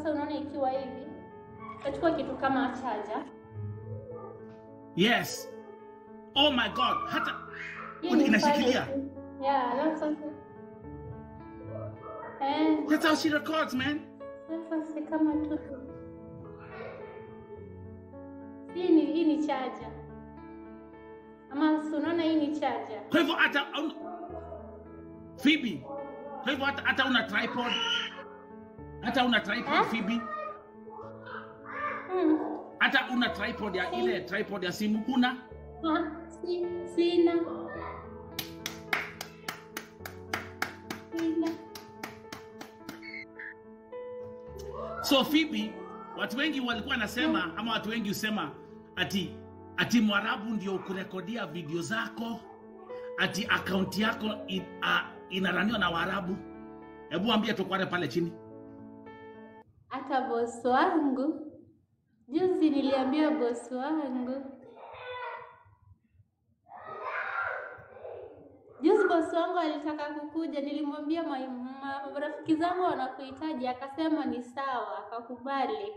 sasa unaona ikiwa hivi. Nachukua kitu kama charger. Yes. Oh my God. Hata inashikilia. Yeah, alafu sasa. That's how she records, man. Sasa si kama tu. Hii ni charger. Ama unaona hii ni charger. Kwa hivyo hata Phoebe. Kwa hivyo hata una tripod. Hata una tripod Phoebe. Hata una tripod ya ile tripod ya simu kuna? Sina. So Phoebe, watu wengi walikuwa nasema ama watu wengi usema ati Mwarabu ndio kurekodia video zako, ati account yako inaraniwa na Waarabu. Hebu ambia tukware pale chini. Hata boss wangu juzi niliambia boss wangu. Juzi boss wangu alitaka kukuja, nilimwambia marafiki zangu wanakuhitaji, akasema ni sawa, akakubali.